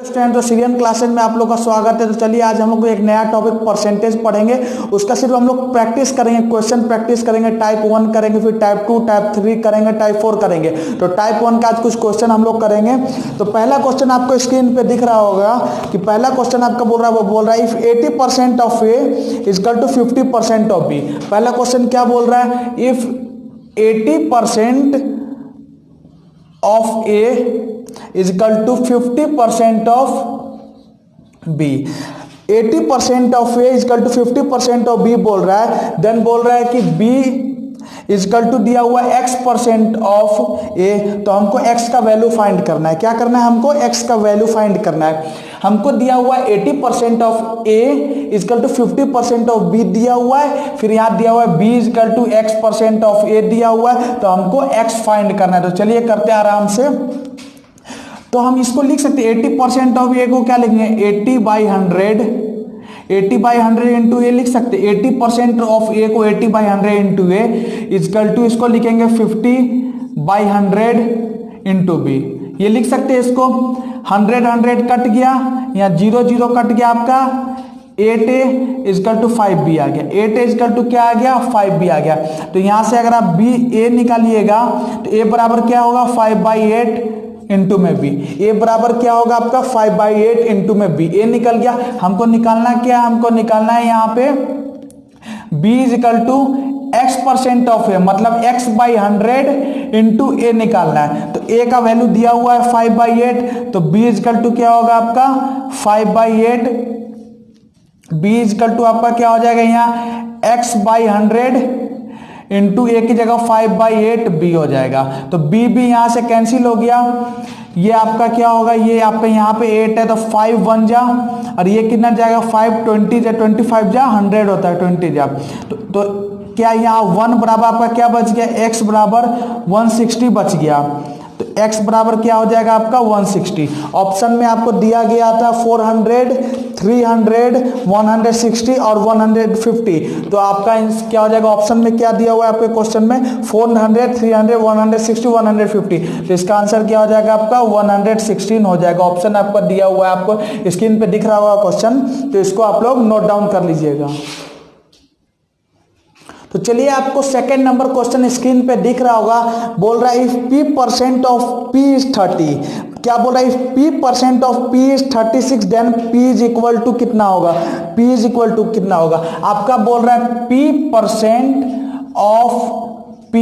Student तो Syrian classes में आप लोग का स्वागत है। तो चलिए आज हम लोग एक नया टॉपिक परसेंटेज पढ़ेंगे। उसका सिर्फ हम लोग प्रैक्टिस करेंगे, क्वेश्चन प्रैक्टिस करेंगे। टाइप 1 करेंगे, फिर टाइप 2, टाइप 3 करेंगे, टाइप 4 करेंगे। तो टाइप 1 का आज कुछ क्वेश्चन हम लोग करेंगे। तो पहला क्वेश्चन आपको स्क्रीन पे दिख रहा होगा कि पहला क्वेश्चन आपका बोल रहा है, वो बोल रहा है if 80% of A is equal to 50% of B. पहला क्वेश्चन क्या बोल रहा है, if 80% of A is equal to 50% of B। 80% of A is equal to 50% of B बोल रहा है। देन बोल रहा है कि B is equal to दिया हुआ X% of A। तो हमको X का वैल्यू फाइंड करना है। क्या करना है हमको? X का वैल्यू फाइंड करना है। हमको दिया हुआ है 80% of A is equal to 50% of B दिया हुआ है। फिर यहाँ दिया हुआ है B is equal to X% of A दिया हुआ है। तो हमको X फाइंड करना है। तो चलिए करते हैं आराम से। तो हम इसको लिख सकते हैं 80% ऑफ ए को क्या लिखेंगे, 80/100 80/100 इंटू ए लिख सकते हैं। 80% ऑफ ए को 80/100 इंटू ए इजकल टू इसको लिखेंगे 50/100 इंटू बी। ये लिख सकते हैं इसको। 100 कट गया, यहाँ 0 कट गया आपका। 8a इजकल टू 5b आ गया। 8a इजकल टू क्या आ गया, 5b आ गया। तो यहां से अगर आप b a निकालिएगा तो a बराबर क्या होगा, 5/8 इंटू में बी। ए बराबर क्या होगा आपका, 5/8 इंटू में बी। ए निकल गया। हमको निकालना क्या है, हमको निकालना है यहाँ पे b is equal to X% of A, मतलब X/100 इंटू ए निकालना है। तो ए का वैल्यू दिया हुआ है 5/8, तो b इज इक्वल टू क्या होगा आपका 5/8। b इज इक्वल टू आपका क्या हो जाएगा यहाँ X/100 इंटू ए की जगह 5/8 बी हो जाएगा। तो बी भी यहां से कैंसिल हो गया। ये आपका क्या होगा, ये आपका यहाँ पे 8 है तो 5 1 जा, और ये कितना जाएगा 5 20 जा, 25 जा 100 होता है 20 जा। तो क्या यहाँ 1 बराबर आपका क्या बच गया, x बराबर 160 बच गया। तो x बराबर क्या हो जाएगा आपका 160। ऑप्शन में आपको दिया गया था 400, 300, 160 और 150। तो आपका क्या हो जाएगा, ऑप्शन में क्या दिया हुआ है आपके क्वेश्चन में 400, 300, 160, 150। तो इसका आंसर क्या हो जाएगा आपका 116 हो जाएगा। ऑप्शन आपका दिया हुआ है, आपको स्क्रीन पे दिख रहा होगा क्वेश्चन। तो इसको आप लोग नोट डाउन कर लीजिएगा। तो चलिए आपको सेकंड नंबर क्वेश्चन स्क्रीन पे दिख रहा होगा। बोल रहा है if P% of P is 30। क्या बोल रहा है, if P% of P is 36 then P is equal to कितना होगा, P इज इक्वल टू कितना होगा। आपका बोल रहा है P% ऑफ P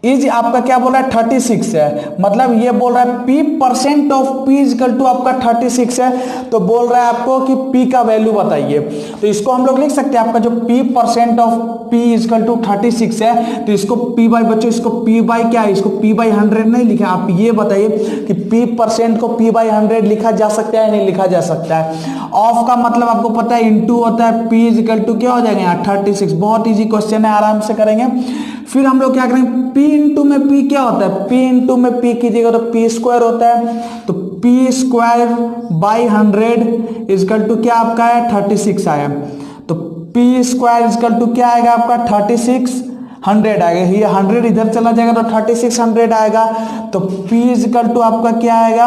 इज आपका क्या बोल रहा है 36 है। मतलब ये बोल रहा है P% of P is equal to आपका 36 है। तो बोल रहा है आपको कि P का वैल्यू बताइए। तो इसको हम लोग लिख सकते हैं, आपका जो P% of P is equal to 36 है। तो इसको P बाई, बच्चों इसको P बाई क्या है, इसको P/100 नहीं लिखा। आप ये बताइए कि P% को P/100 लिखा जा सकता है, नहीं लिखा जा सकता है। ऑफ का मतलब आपको पता है इंटू होता है। P इज इक्वल टू क्या हो जाएगा यहाँ 36। बहुत ईजी क्वेश्चन है, आराम से करेंगे। फिर हम लोग क्या करेंगे, P इंटू में P क्या होता है, P इंटू में P कीजिएगा तो P स्क्वायर होता है। तो P²/100 इजकल टू क्या आपका है 36 आया। तो P² इजकल टू क्या आएगा आपका 3600 आएगा। ये 100 इधर चला जाएगा तो 3600 आएगा। तो P इजकल टू आपका क्या आएगा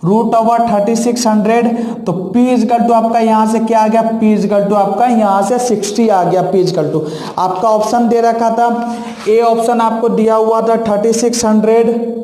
√3600। तो P इजकल टू आपका यहां से क्या आ गया, P इजकल टू आपका यहां से 60 आ गया। P इजकल टू आपका ऑप्शन दे रखा था, ए ऑप्शन आपको दिया हुआ था 3600,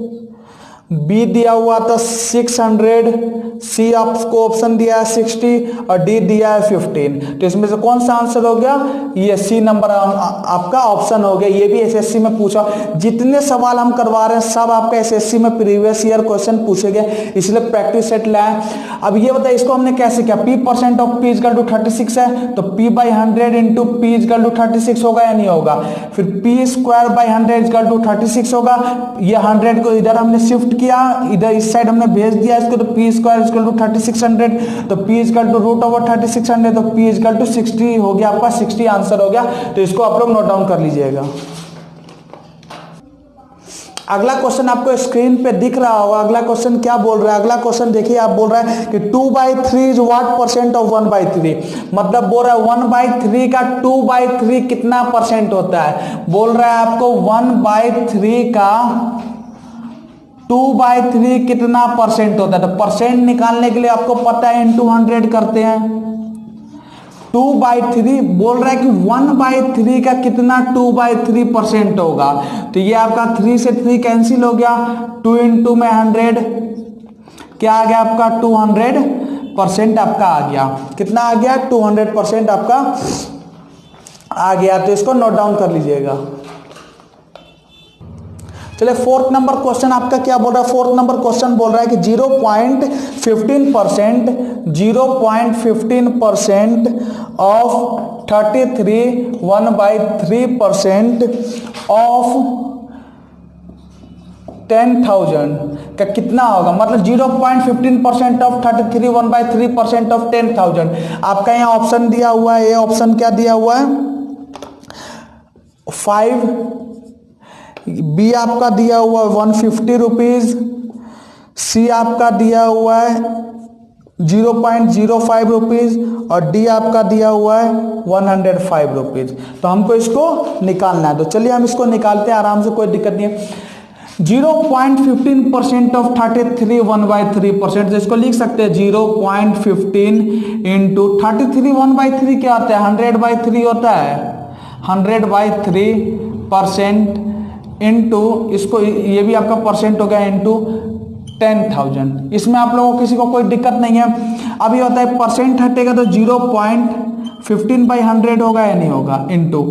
बी दिया हुआ था 600, सी आपको ऑप्शन दिया है 60 और डी दिया है 15। तो इसमें से कौन सा आंसर हो गया, ये सी नंबर आपका ऑप्शन हो गया। ये भी एसएससी में पूछा। जितने सवाल हम करवा रहे हैं सब आपका एसएससी में प्रीवियस ईयर क्वेश्चन पूछे गए, इसलिए प्रैक्टिस सेट लाए। अब ये बताइए इसको हमने कैसे किया, P% of P is equal to 36 है तो P/100 into P is equal to 36 होगा या नहीं होगा। फिर P²/100 इजकल टू 36 होगा। ये 100 को इधर हमने शिफ्ट किया, इधर इस साइड हमने भेज दिया इसको। तो P² इजकल टू 3600, तो P इजकल टू √3600, तो P इजकल टू 60 हो गया। आपका 60 आंसर हो गया। तो इसको आप लोग नोट डाउन कर लीजिएगा। अगला क्वेश्चन आपको स्क्रीन पे दिख रहा होगा। अगला क्वेश्चन क्या बोल रहा है, अगला क्वेश्चन देखिए। आप बोल रहा है कि 2/3 इज व्हाट % ऑफ 1/3। मतलब बोल रहा है 1/3 का 2/3 कितना परसेंट होता है। बोल रहा है आपको 1/3 का 2/3 कितना परसेंट होता है, तो परसेंट निकालने के लिए आपको पता है इंटू 100 करते हैं। 2/3 बोल रहा है कि 1/3 का कितना 2/3% होगा, तो ये आपका 3 से 3 कैंसिल हो गया, 2 इंटू में 100 क्या आ गया आपका 200% आपका आ गया। कितना आ गया 200% आपका आ गया, तो इसको नोट डाउन कर लीजिएगा। चलिए फोर्थ नंबर क्वेश्चन आपका क्या बोल रहा है। फोर्थ नंबर क्वेश्चन बोल रहा है कि 0.15% ऑफ 33 1/3% ऑफ 10,000 का कितना होगा, मतलब 0.15% ऑफ 33 1/3% ऑफ 10,000। आपका यहाँ ऑप्शन दिया हुआ है, ये ऑप्शन क्या दिया हुआ है 5, बी आपका दिया हुआ है 150 रुपीज, सी आपका दिया हुआ है 0.05 रुपीज और डी आपका दिया हुआ है 105 रुपीज। तो हमको इसको निकालना है, तो चलिए हम इसको निकालते हैं आराम से, कोई दिक्कत नहीं है। 0.15% ऑफ 33 1/3%, तो इसको लिख सकते हैं 0.15 इंटू 33 1/3 क्या होता है 100/3 होता है, 100/3% इंटू इसको, ये भी आपका परसेंट हो गया, इंटू 10,000। इसमें आप लोगों को किसी को कोई दिक्कत नहीं है। अभी होता है परसेंट हटेगा तो 0.15/100 होगा या नहीं होगा, इंटू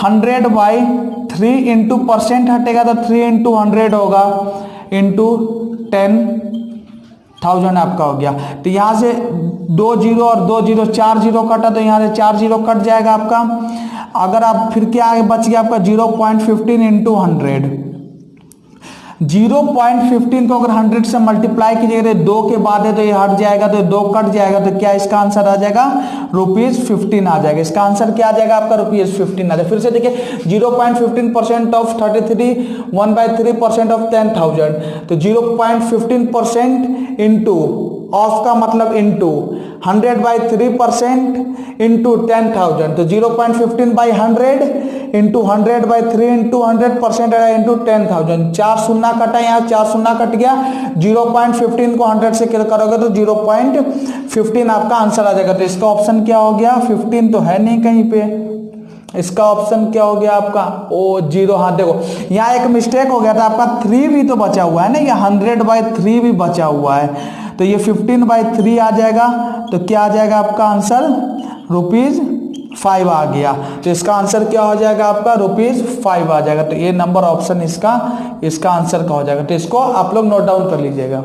100/3 इंटू परसेंट हटेगा तो 3 इंटू 100 होगा, इंटू 10,000 आपका हो गया। तो यहाँ से 2 0 और 2 0 4 0 कटा, तो यहाँ से 4 0 कट जाएगा आपका। अगर आप फिर क्या आगे बच गया आपका 0.15 इंटू 100, 0.15 को अगर 100 से मल्टीप्लाई कीजिएगा तो 2 के बाद है तो ये हट जाएगा, तो 2 कट जाएगा, तो क्या इसका आंसर आ जाएगा ₹15 आ जाएगा। इसका आंसर क्या आ जाएगा आपका ₹15 आ जाएगा। फिर से देखिए 0.15% ऑफ 33 1/3% ऑफ 10,000, तो 0.15% इंटू ऑफ का मतलब इंटू 100/3% इंटू 10,000, तो 0.15/100 इंटू 100/3 इंटू 100% इंटू 10,000। 4 शून्य कटा, यहाँ 4 शून्य कट गया। 0.15 को 100 से किल करोगे तो 0.15 आपका आंसर आ जाएगा। तो इसका ऑप्शन क्या हो गया 15 तो है नहीं कहीं पे, इसका ऑप्शन क्या हो गया आपका ओ 0। हाँ देखो यहाँ एक मिस्टेक हो गया था, आपका 3 भी तो बचा हुआ है ना, ये 100/3 भी बचा हुआ है, तो ये 15/3 आ जाएगा। तो क्या आ जाएगा आपका आंसर ₹5 आ गया। तो इसका आंसर क्या हो जाएगा आपका ₹5 आ जाएगा। तो ये नंबर ऑप्शन इसका आंसर का हो जाएगा। तो इसको आप लोग नोट डाउन कर लीजिएगा।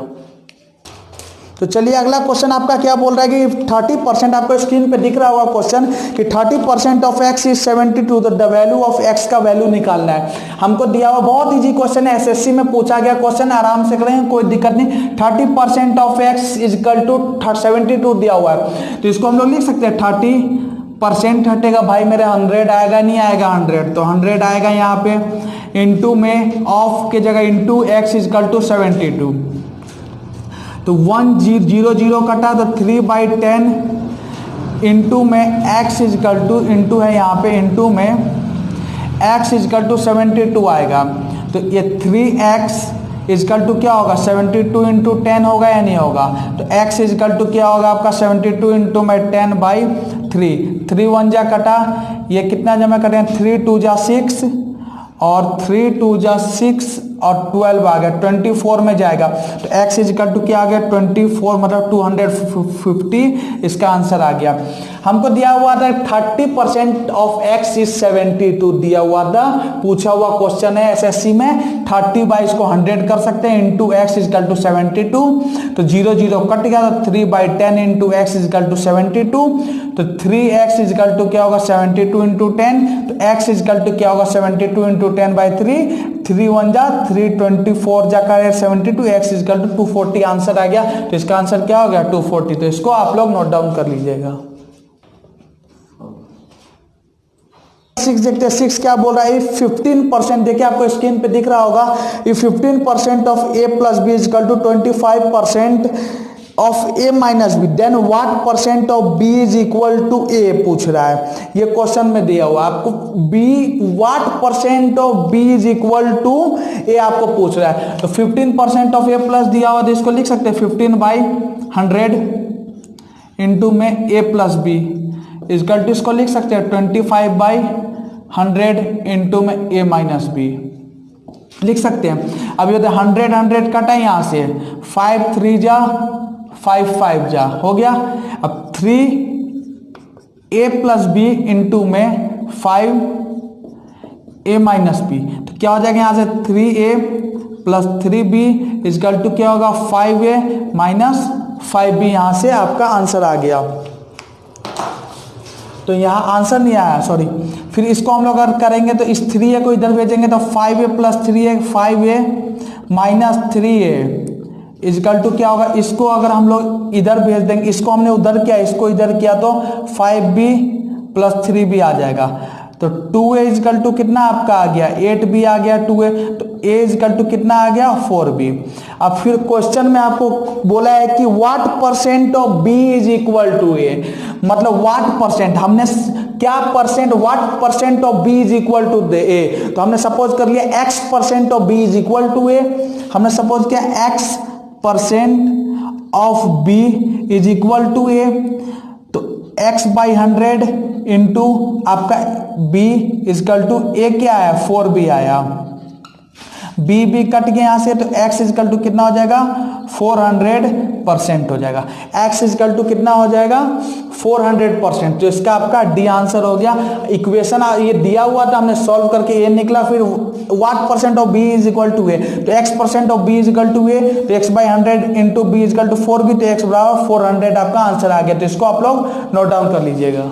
तो चलिए अगला क्वेश्चन आपका क्या बोल रहा है कि 30%, आपको स्क्रीन पे दिख रहा होगा क्वेश्चन कि 30% of x is 72, the value of x का वैल्यू निकालना है। हमको दिया हुआ बहुत इजी क्वेश्चन है, एसएससी में पूछा गया क्वेश्चन, आराम से करें कोई दिक्कत नहीं। 30% of x is equal to 72 दिया हुआ है, तो इसको हम लोग लिख सकते हैं 30% हटेगा भाई मेरे 100 आएगा, नहीं आएगा 100, तो 100 आएगा यहाँ पे, इंटू में ऑफ के जगह into x is equal to 72, तो 1 0 0 कटा तो 3/10 इंटू में x is equal to, into है यहाँ पे, इंटू में x इज इक्वल टू 72 आएगा। तो ये 3x इज इक्वल टू क्या होगा 72 इंटू 10 होगा या नहीं होगा, तो x इज इक्वल टू क्या होगा आपका 72 इंटू में 10/3, 3 1 जा कटा, ये कितना जमा करें 3 2 जा 6 और 3 2 जा 6 और 12 आ गया, 24 में जाएगा। तो x इज इक्वल टू क्या आ गया 24, मतलब 250, इसका आंसर आ गया। हमको दिया हुआ था 30% ऑफ x इज 72 दिया हुआ था, पूछा हुआ क्वेश्चन है एसएससी में। 30/, को 100 कर सकते हैं, into x is equal to 72, तो 0 0 कट गया, तो 3/10 into x is equal to 72, तो 3x इज इक्वल टू क्या होगा 72 इंटू 10, तो x इज इक्वल टू क्या होगा 72 इंटू 10/3, 3 1 जा 3 24 जाकर 72, x is equal to 240 answer आ गया। तो इसका आंसर क्या हो गया 240, तो इसको आप लोग नोट डाउन कर लीजिएगा। 6 देखते हैं, 6 क्या बोल रहा है 15%, देखिए आपको स्क्रीन पे दिख रहा होगा, 15% of a plus B is equal to 25% of A minus B then what percent of B is equal to A पूछ रहा है। ये क्वेश्चन में दिया हुआ आपको B what percent of B is equal to A आपको पूछ रहा है। तो 15% ऑफ ए प्लस दिया हुआ तो इसको लिख सकते हैं 15/100 इंटू में ए प्लस बी इजकल टू इसको लिख सकते हैं 25/100 इंटू में ए माइनस बी लिख सकते हैं। अब ये 100 कटा यहां से 5 3 जा 5 5 जा हो गया। अब 3a प्लस बी इंटू में 5a माइनस बी तो क्या हो जाएगा यहां से 3a plus 3b is equal to क्या होगा 5a माइनस 5b। यहां से आपका आंसर आ गया। तो यहाँ आंसर नहीं आया सॉरी। फिर इसको हम लोग अगर करेंगे तो इस 3a को इधर भेजेंगे तो 5a plus 3a 5a minus 3a is equal to क्या होगा। इसको अगर हम लोग इधर भेज देंगे इसको हमने उधर किया इसको इधर किया तो 5b प्लस 3b आ जाएगा। तो 2a इजकल टू कितना आपका आ गया 8b आ गया 2a तो a इजकल टू कितना आ गया 4b। अब फिर क्वेश्चन में आपको बोला है कि what percent of b is equal to a मतलब व्हाट परसेंट हमने क्या percent what percent of b is equal to a। तो हमने सपोज कर लिया x percent of b is equal to a। हमने सपोज किया x percent of b is equal to a तो x/100 इंटू आपका b इजकल टू a क्या आया 4b आया। b कट गया यहां से तो x इजकल टू कितना हो जाएगा 400% हो जाएगा। x इजकल टू कितना हो जाएगा 400%। तो इसका आपका डी आंसर हो गया। इक्वेशन ये दिया हुआ था हमने सॉल्व करके ये निकला। फिर what percent of b is equal to a तो x percent of b is equal to a तो x/100 into b is equal to 4b तो x बराबर 400 आपका आंसर आ गया। तो इसको आप लोग नोट डाउन कर लीजिएगा।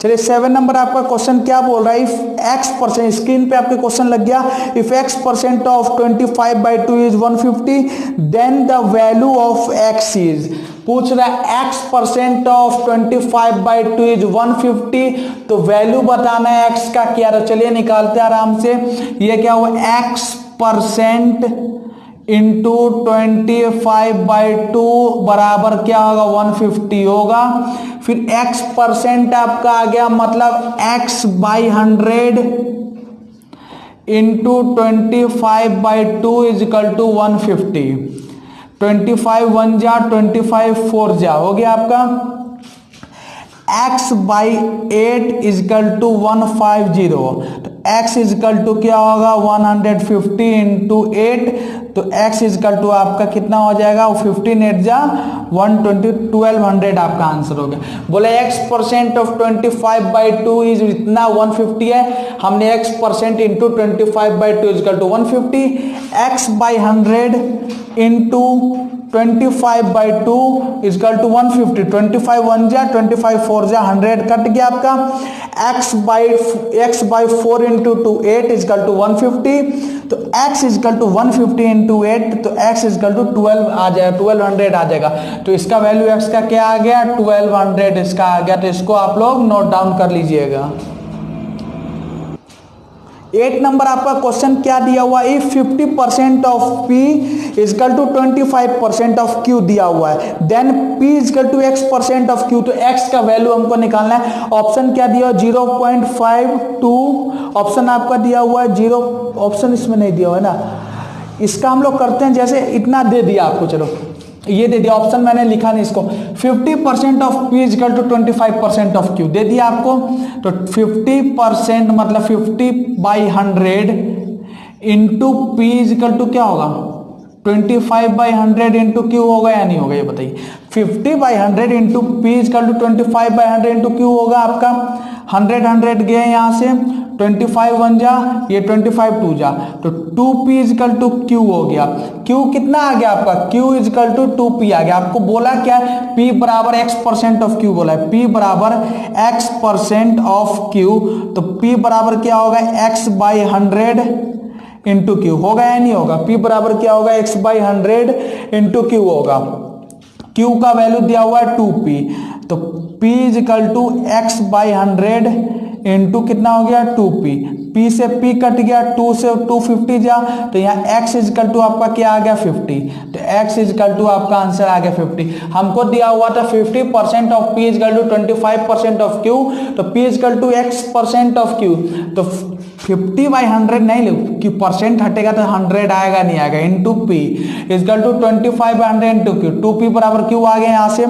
चलिए 7 नंबर आपका क्वेश्चन क्या बोल रहा है इफ x परसेंट स्क्रीन पे आपके क्वेश्चन लग गया if x percent of 25/2 is 150 then the value of x is पूछ रहा है x परसेंट ऑफ 25/2 इज 150 तो वैल्यू बताना है x का क्या। तो चलिए निकालते हैं आराम से। ये क्या हुआ x परसेंट इंटू 25/2 बराबर क्या होगा 150 होगा। फिर x परसेंट आपका आ गया मतलब x/100 into 25/2 is equal to 150। 25 1 जा 25 4 जा हो गया आपका x/8 इजकल टू 150 तो x इजकल टू क्या होगा 150 इंटू 8 तो x इजकल टू आपका कितना हो जाएगा 15 8 जा 120 1200 आपका आंसर हो गया। बोले x परसेंट ऑफ 25/2 इज इतना 150 है हमने x percent into 25/2 is equal to 150 x/100 into 25/2 is equal to 150 25 1 जा 25 4 जा 100 कट गया आपका x/4 इंटू 8 इजकल टू 150 तो x इजकल टू 150 इंटू 8 तो x इजकल टू 12 आ जाएगा 1200 आ जाएगा। तो इसका वैल्यू x का क्या आ गया 1200 इसका आ गया। तो इसको आप लोग नोट डाउन कर लीजिएगा। 8 नंबर आपका क्वेश्चन क्या दिया हुआ if 50% of p is equal to 25% of q दिया हुआ है then p is equal to x percent of q। तो x का वैल्यू हमको निकालना है। ऑप्शन क्या दिया 0.52 ऑप्शन आपका दिया हुआ है 0 ऑप्शन इसमें नहीं दिया हुआ है ना। इसका हम लोग करते हैं जैसे इतना दे दिया आपको चलो ये दे दिया ऑप्शन मैंने लिखा नहीं इसको 50% of p is equal to 25% of q दे दिया आपको। तो 50% मतलब 50/100 इंटू p इजकल टू क्या होगा 25/100 इंटू q होगा या नहीं होगा ये बताइए। 50/100 into p is equal to 25/100 into q होगा आपका 100 गए यहाँ से 25 1 जा ये 25 2 जा तो 2p इजकल टू q हो गया। q कितना आ गया आपका q इजकल टू 2p आ गया। आपको बोला क्या p बराबर x परसेंट ऑफ q बोला है p बराबर x परसेंट ऑफ q तो p बराबर क्या होगा x/100 इंटू q होगा या नहीं होगा। p बराबर क्या होगा x/100 इंटू q होगा। q का वैल्यू दिया हुआ है 2p तो p is equal to x/100 into कितना हो गया 2p, p से p कट गया, 2 से 250 जा, तो यहाँ x इजकल टू आपका क्या आ गया 50, तो x इजकल टू आपका आंसर आ गया 50। हमको दिया हुआ था 50% of p is equal to 25% of q, तो p is equal to x% of q, तो 50/100 नहीं लिख कि परसेंट हटेगा तो 100 आएगा नहीं आएगा, into p is equal to 25/100 into q, 2p बराबर q आ गया यहाँ से,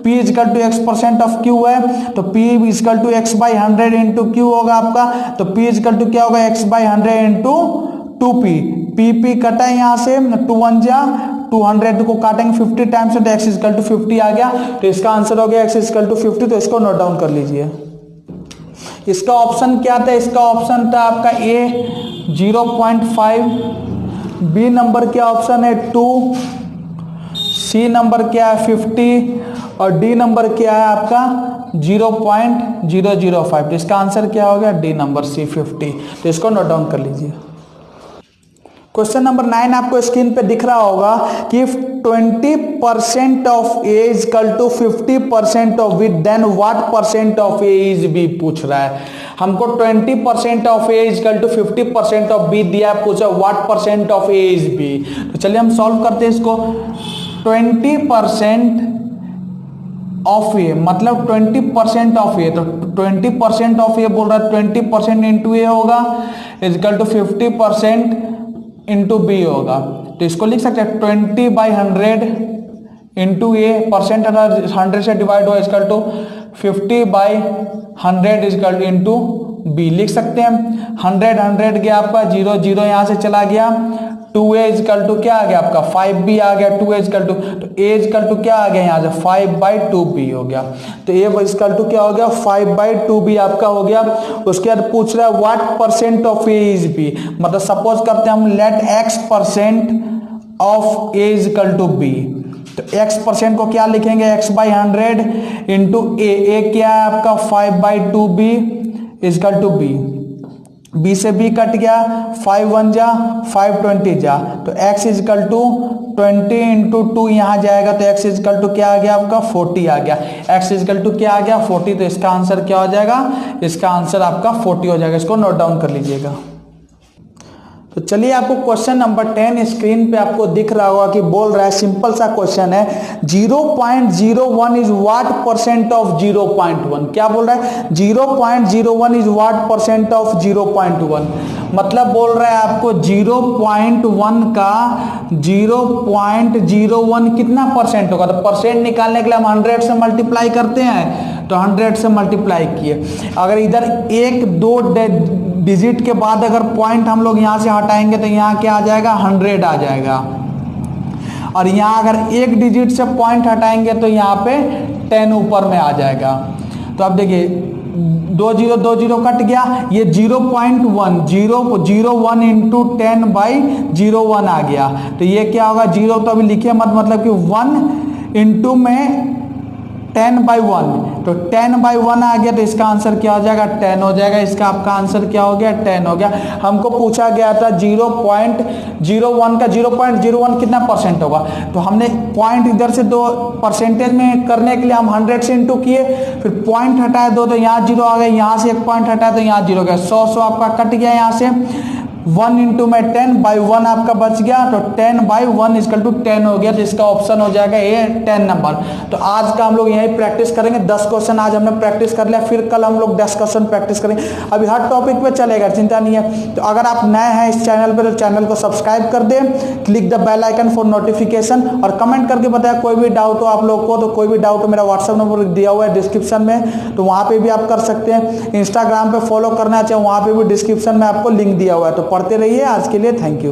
p is equal to x% of q है, तो p is equal to x/100 into q होगा आपका, तो p इजकल टू क्या होगा x/100 इंटू 2p, p कटा है यहाँ से, 2 1 जा 200 को काटेंगे 50 टाइम्स से, तो x इजकल टू 50 आ गया, तो इसका आंसर हो गया x इजकल टू 50, तो इसको नोट डाउन कर लीजिए। इसका ऑप्शन क्या था, इसका ऑप्शन था आपका ए 0.5, बी नंबर क्या ऑप्शन है 2, सी नंबर क्या है 50 और डी नंबर क्या है आपका 0.005, तो इसका आंसर क्या हो गया डी नंबर सी 50, तो इसको नोट डाउन कर लीजिए। क्वेश्चन नंबर 9 आपको स्क्रीन पे दिख रहा होगा कि 20% of A is equal to 50% of B, then what percent of A is B पूछ रहा है। हमको 20% of A is equal to 50% of B दिया, पूछा what percent of A is B. तो चलिए हम सॉल्व करते हैं इसको। 20% ऑफ ए मतलब 20% ऑफ ए, तो 20% ऑफ ए बोल रहा है 20% इंटू ए होगा इजकल टू 50% इंटू बी होगा, तो इसको लिख सकते हैं 20/100 इंटू ए, परसेंट अगर 100 से डिवाइड हो इजकल टू 50/100 इजकल इंटू बी लिख सकते हैं। 100 गया आपका 0 0 यहाँ से चला गया, 2a इजकल टू क्या आ गया आपका 5b आ गया, 2a इजकल टू, तो a इजकल टू क्या आ गया यहाँ से 5/2b हो गया, तो a इजकल टू क्या हो गया 5/2b आपका हो गया। उसके बाद पूछ रहा है what percent of a is b, मतलब सपोज करते हैं हम let x% of a is equal to b, तो x% को क्या लिखेंगे x/100 इंटू a क्या है आपका 5/2b is equal to b, b से b कट गया, 5 1 जा 5 20 जा, तो x इजकल टू 20 इंटू 2 यहाँ जाएगा, तो x इजकल टू क्या आ गया आपका 40 आ गया, x इजकल टू क्या आ गया 40, तो इसका आंसर क्या हो जाएगा, इसका आंसर आपका 40 हो जाएगा। इसको नोट डाउन कर लीजिएगा। तो चलिए आपको क्वेश्चन नंबर 10 स्क्रीन पे आपको दिख रहा होगा कि बोल रहा है, सिंपल सा क्वेश्चन है, 0.01 इज व्हाट परसेंट ऑफ 0.1। क्या बोल रहा है 0.01 इज व्हाट परसेंट ऑफ 0.1, मतलब बोल रहा है आपको 0.1 का 0.01 कितना परसेंट होगा, तो परसेंट निकालने के लिए हम 100 से मल्टीप्लाई करते हैं, तो 100 से मल्टीप्लाई किए, अगर इधर 1-2 डिजिट के बाद अगर पॉइंट हम लोग यहाँ से हटाएंगे तो यहाँ क्या आ जाएगा 100 आ जाएगा, और यहाँ अगर 1 डिजिट से पॉइंट हटाएंगे तो यहाँ पे 10 ऊपर में आ जाएगा। तो अब देखिए 2 0 कट गया, ये 0.1 इंटू 10/01 आ गया, तो ये क्या होगा 0 तो अभी लिखे मत, मतलब कि 1 इंटू में 10/1, तो 10/1 आ गया, तो इसका आंसर क्या हो जाएगा 10 हो जाएगा। इसका आपका आंसर क्या हो गया 10 हो गया। हमको पूछा गया था 0.01 का 0.01 कितना परसेंट होगा, तो हमने पॉइंट इधर से 2 परसेंटेज में करने के लिए हम 100 से इंटू किए, फिर पॉइंट हटाए 2 तो यहाँ 0 आ गया, यहाँ से 1 पॉइंट हटाए तो यहाँ 0 गया, 100 आपका कट गया, यहाँ से 1 इंटू में 10/1 आपका बच गया, तो 10/1 इजकल टू 10 हो गया, तो इसका ऑप्शन हो जाएगा ए 10 नंबर। तो आज का हम लोग यही प्रैक्टिस करेंगे, 10 क्वेश्चन आज हमने प्रैक्टिस कर लिया, फिर कल हम लोग 10 क्वेश्चन प्रैक्टिस करेंगे। अभी हर टॉपिक पे चलेगा, चिंता नहीं है। तो अगर आप नए हैं इस चैनल पर तो चैनल को सब्सक्राइब कर दें, click the bell icon for notification, और कमेंट करके बताया कोई भी डाउट हो आप लोग को, तो कोई भी डाउट हो मेरा व्हाट्सएप नंबर दिया हुआ है डिस्क्रिप्शन में, तो वहाँ पर भी आप कर सकते हैं। इंस्टाग्राम पर फॉलो करना चाहे वहाँ पर भी डिस्क्रिप्शन में आपको लिंक दिया हुआ है। तो पढ़ते रहिए। आज के लिए थैंक यू।